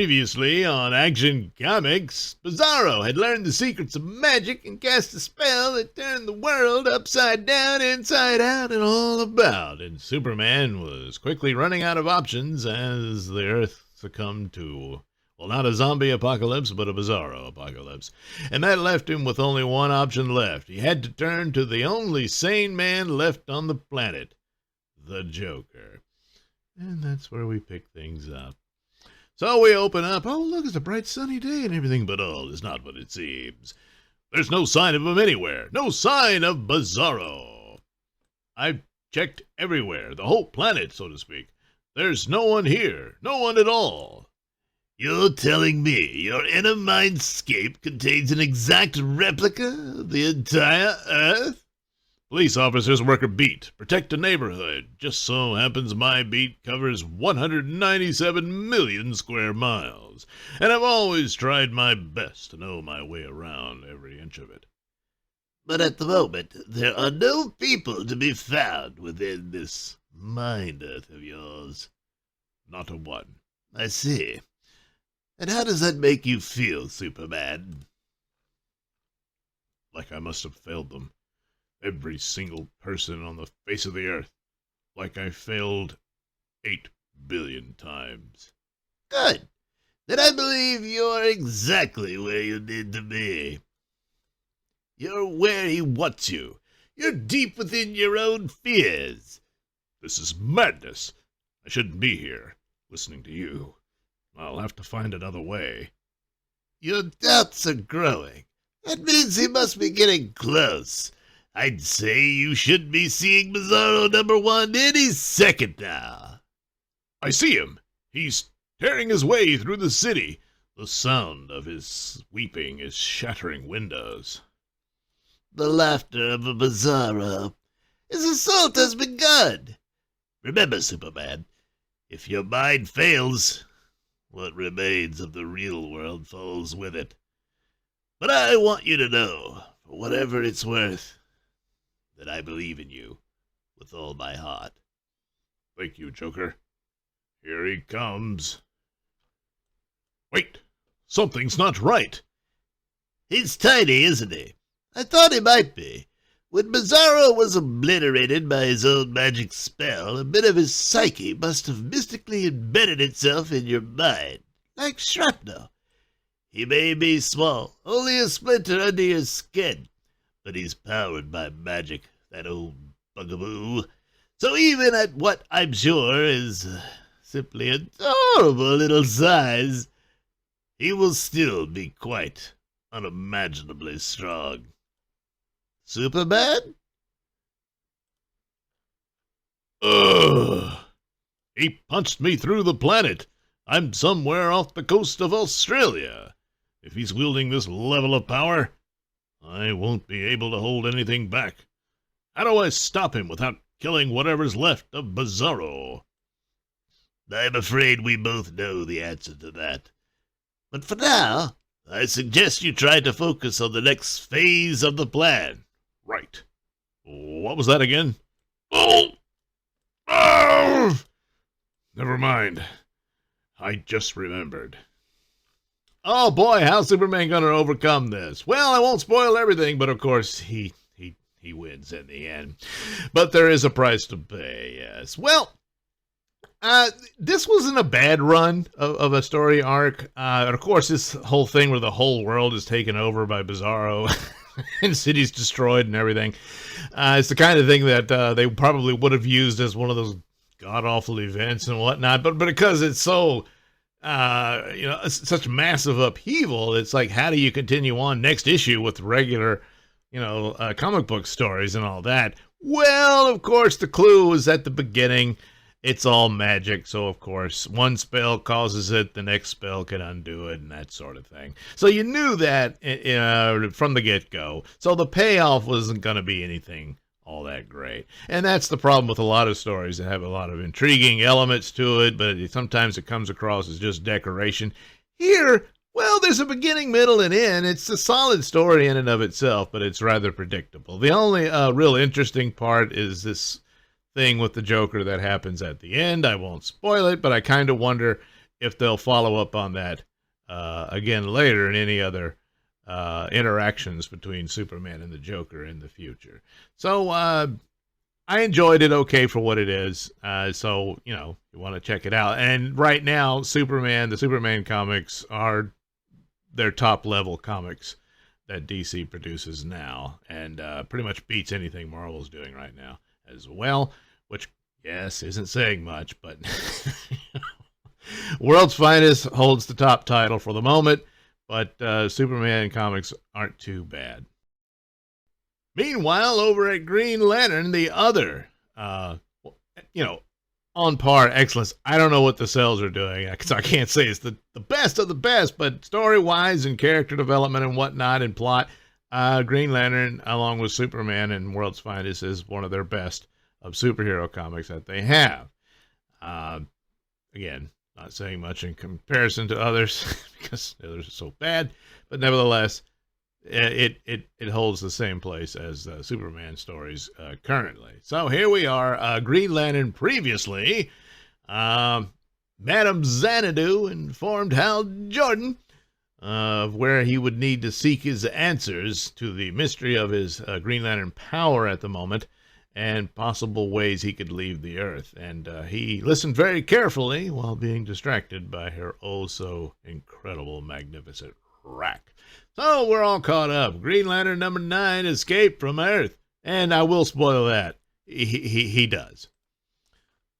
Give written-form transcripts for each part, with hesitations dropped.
Previously on Action Comics, Bizarro had learned the secrets of magic and cast a spell that turned the world upside down, inside out, and all about. And Superman was quickly running out of options as the Earth succumbed to, well, not a zombie apocalypse, but a Bizarro apocalypse. And that left him with only one option left. He had to turn to the only sane man left on the planet, the Joker. And that's where we pick things up. So we open up. Oh, look, it's a bright sunny day and everything, but all is not what it seems. There's no sign of him anywhere. No sign of Bizarro. I've checked everywhere, the whole planet, so to speak. There's no one here. No one at all. You're telling me your inner mindscape contains an exact replica of the entire Earth? Police officers work a beat, protect a neighborhood. Just so happens my beat covers 197 million square miles, and I've always tried my best to know my way around every inch of it. But at the moment, there are no people to be found within this mind Earth of yours. Not a one. I see. And how does that make you feel, Superman? Like I must have failed them. Every single person on the face of the earth, like I failed 8 billion times. Good. Then I believe you're exactly where you need to be. You're where he wants you. You're deep within your own fears. This is madness. I shouldn't be here, listening to you. I'll have to find another way. Your doubts are growing. That means he must be getting close. I'd say you should be seeing Bizarro #1 any second now. I see him. He's tearing his way through the city. The sound of his weeping is shattering windows. The laughter of a Bizarro. His assault has begun. Remember, Superman, if your mind fails, what remains of the real world falls with it. But I want you to know, for whatever it's worth, that I believe in you with all my heart. Thank you, Joker. Here he comes. Wait, something's not right. He's tiny, isn't he? I thought he might be. When Bizarro was obliterated by his own magic spell, a bit of his psyche must have mystically embedded itself in your mind, like shrapnel. He may be small, only a splinter under your skin, but he's powered by magic, that old bugaboo. So even at what I'm sure is simply adorable little size, he will still be quite unimaginably strong. Superman? Ugh! He punched me through the planet. I'm somewhere off the coast of Australia. If he's wielding this level of power, I won't be able to hold anything back. How do I stop him without killing whatever's left of Bizarro? I'm afraid we both know the answer to that. But for now, I suggest you try to focus on the next phase of the plan. Right. What was that again? Oh! Oh! Never mind. I just remembered. Oh boy, how's Superman gonna overcome this? Well, I won't spoil everything, but of course he wins in the end. But there is a price to pay, yes. Well, this wasn't a bad run of a story arc. And of course, this whole thing where the whole world is taken over by Bizarro and cities destroyed and everything. It's the kind of thing that they probably would have used as one of those god-awful events and whatnot. But because it's so... such massive upheaval, it's like, how do you continue on next issue with regular, comic book stories and all that? Well, of course, the clue was at the beginning. It's all magic, so of course, one spell causes it, the next spell can undo it, and that sort of thing. So you knew that from the get-go. So the payoff wasn't going to be anything all that great. And that's the problem with a lot of stories that have a lot of intriguing elements to it, but sometimes it comes across as just decoration. Here, well, there's a beginning, middle, and end. It's a solid story in and of itself, but it's rather predictable. The only real interesting part is this thing with the Joker that happens at the end. I won't spoil it, but I kind of wonder if they'll follow up on that again later in any other interactions between Superman and the Joker in the future. So I enjoyed it okay for what it is. So, you know, you want to check it out. And right now, the Superman comics are their top level comics that DC produces now, and pretty much beats anything Marvel's doing right now as well, which, yes, isn't saying much, but World's Finest holds the top title for the moment, but Superman comics aren't too bad. Meanwhile, over at Green Lantern, the other, on par excellence. I don't know what the cells are doing, because I can't say it's the best of the best, but story-wise and character development and whatnot and plot, Green Lantern, along with Superman and World's Finest, is one of their best of superhero comics that they have. Again, not saying much in comparison to others, because the others are so bad, but nevertheless, it holds the same place as Superman stories currently. So here we are, Green Lantern previously. Madame Xanadu informed Hal Jordan of where he would need to seek his answers to the mystery of his Green Lantern power at the moment and possible ways he could leave the Earth. And he listened very carefully while being distracted by her oh-so incredible, magnificent rack. So we're all caught up. Green Lantern number 9 escaped from Earth. And I will spoil that. He does.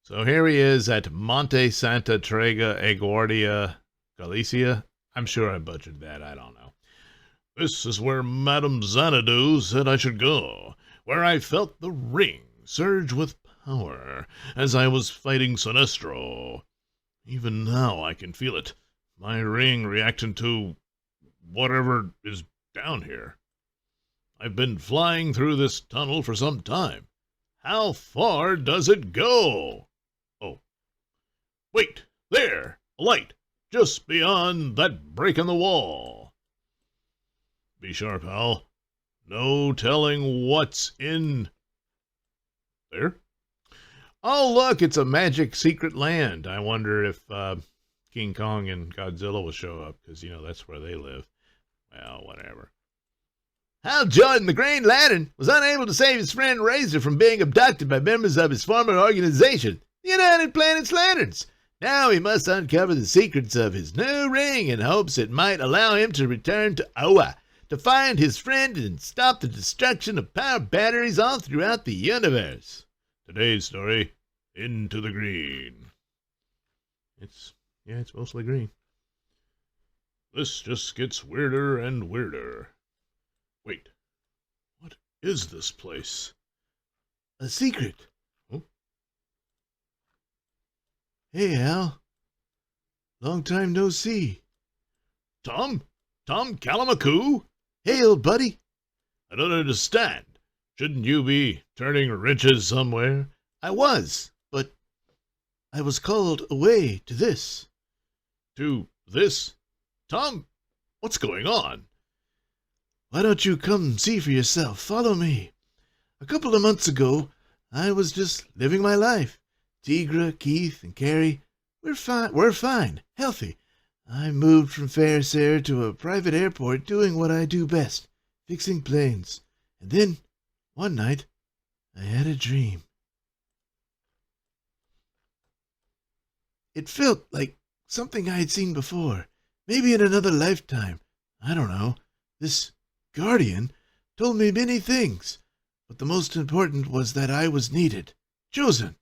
So here he is at Monte Santa Trega Eguardia, Galicia. I'm sure I butchered that. I don't know. This is where Madame Xanadu said I should go, where I felt the ring surge with power as I was fighting Sinestro. Even now I can feel it. My ring reacting to whatever is down here. I've been flying through this tunnel for some time. How far does it go? Oh, wait, there, a light, just beyond that break in the wall. Be sharp, Hal. No telling what's in there. Oh, look, it's a magic secret land. I wonder if King Kong and Godzilla will show up, because, that's where they live. Well, whatever. Hal Jordan, the Green Lantern, was unable to save his friend Razor from being abducted by members of his former organization, the United Planets Lanterns. Now he must uncover the secrets of his new ring in hopes it might allow him to return to Oa, to find his friend and stop the destruction of power batteries all throughout the universe. Today's story, Into the Green. It's mostly green. This just gets weirder and weirder. Wait, what is this place? A secret. Oh. Hey, Hal. Long time no see. Tom Calamacoo? Hey, old buddy. I don't understand. Shouldn't you be turning wrenches somewhere? I was, but I was called away to this. To this? Tom, what's going on? Why don't you come see for yourself? Follow me. A couple of months ago, I was just living my life. Tigra, Keith, and Carrie, we're fine, healthy. I moved from Ferris Air to a private airport doing what I do best, fixing planes. And then, one night, I had a dream. It felt like something I had seen before. Maybe in another lifetime. I don't know. This guardian told me many things, but the most important was that I was needed, chosen.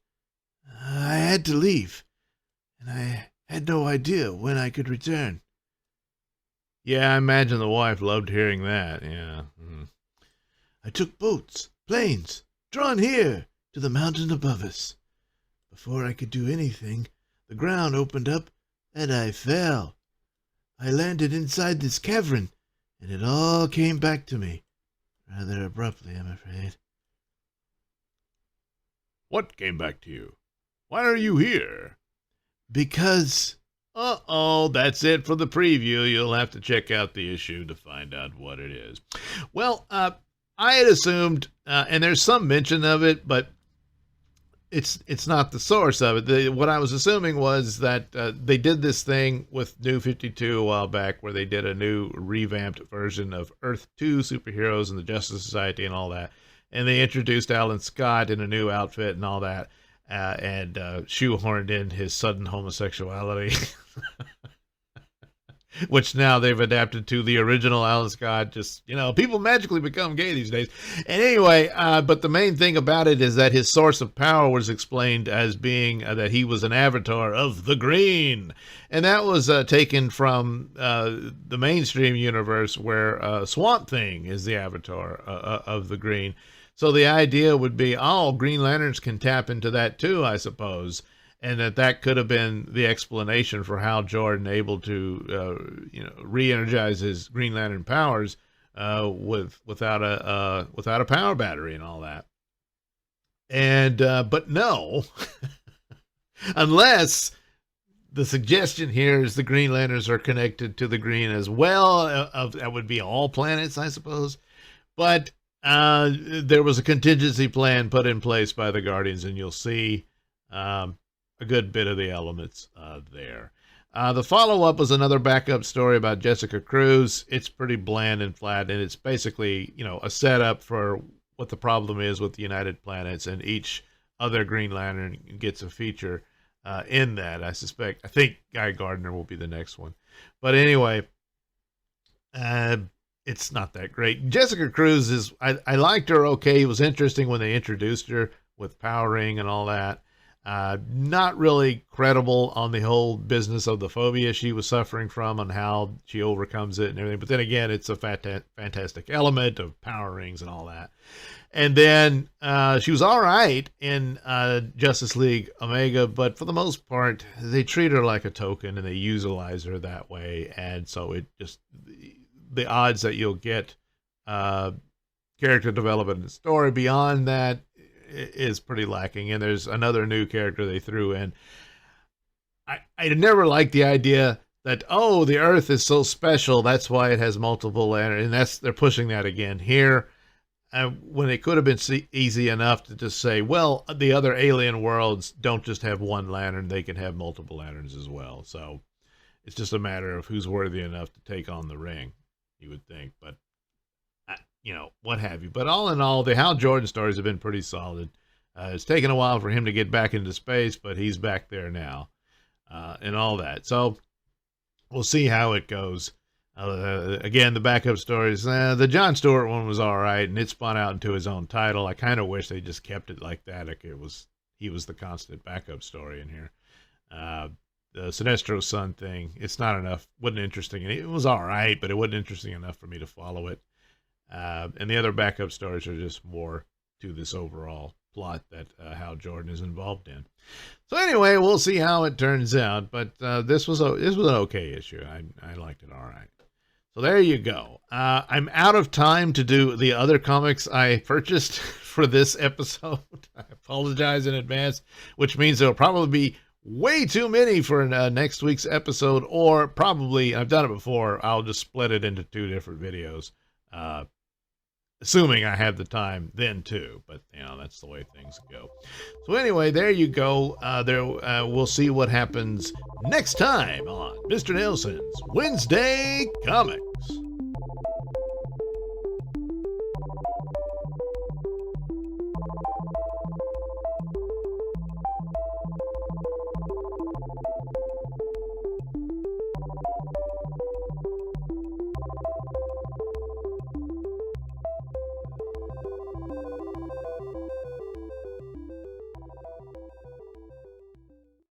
I had to leave, and I had no idea when I could return. Yeah, I imagine the wife loved hearing that, yeah. I took boats, planes, drawn here to the mountain above us. Before I could do anything, the ground opened up, and I fell. I landed inside this cavern, and it all came back to me. Rather abruptly, I'm afraid. What came back to you? Why are you here? Because... Uh-oh, that's it for the preview. You'll have to check out the issue to find out what it is. Well, I had assumed, and there's some mention of it, but it's not the source of it. What I was assuming was that they did this thing with New 52 a while back where they did a new revamped version of Earth 2 superheroes and the Justice Society and all that. And they introduced Alan Scott in a new outfit and all that, and shoehorned in his sudden homosexuality. Which now they've adapted to the original Alan Scott. Just, people magically become gay these days. And anyway, but the main thing about it is that his source of power was explained as being that he was an avatar of the Green. And that was taken from the mainstream universe where Swamp Thing is the avatar of the Green. So the idea would be, Green Lanterns can tap into that too, I suppose. And that could have been the explanation for how Jordan able to, re-energize his Green Lantern powers without a power battery and all that. And but no, unless the suggestion here is the Green Lanterns are connected to the Green as well. That would be all planets, I suppose. But there was a contingency plan put in place by the Guardians, and you'll see a good bit of the elements there. The follow-up was another backup story about Jessica Cruz. It's pretty bland and flat, and it's basically, a setup for what the problem is with the United Planets, and each other Green Lantern gets a feature in that, I think Guy Gardner will be the next one. But anyway, it's not that great. Jessica Cruz I liked her okay. It was interesting when they introduced her with Power Ring and all that. Not really credible on the whole business of the phobia she was suffering from and how she overcomes it and everything. But then again, it's a fantastic element of power rings and all that. And then she was all right in Justice League Omega, but for the most part, they treat her like a token and they utilize her that way. And so it just, the odds that you'll get character development and story beyond that is pretty lacking. And there's another new character they threw in. I never liked the idea that, the Earth is so special, that's why it has multiple lanterns, and they're pushing that again here, when it could have been easy enough to just say, well, the other alien worlds don't just have one lantern, they can have multiple lanterns as well. So it's just a matter of who's worthy enough to take on the ring, you would think. But what have you. But all in all, the Hal Jordan stories have been pretty solid. It's taken a while for him to get back into space, but he's back there now, and all that. So we'll see how it goes. Again, the backup stories, the John Stewart one was all right, and it spun out into his own title. I kind of wish they just kept it like that. Like he was the constant backup story in here. The Sinestro Sun thing, it's not enough. Wasn't interesting. It was all right, but it wasn't interesting enough for me to follow it. And the other backup stories are just more to this overall plot that Hal Jordan is involved in. So anyway, we'll see how it turns out. But this was an okay issue. I liked it all right. So there you go. I'm out of time to do the other comics I purchased for this episode. I apologize in advance, which means there'll probably be way too many for next week's episode, or probably, I've done it before, I'll just split it into 2 different videos. Assuming I have the time then too, but that's the way things go. So anyway, there you go. We'll see what happens next time on Mr. Nelson's Wednesday Comics.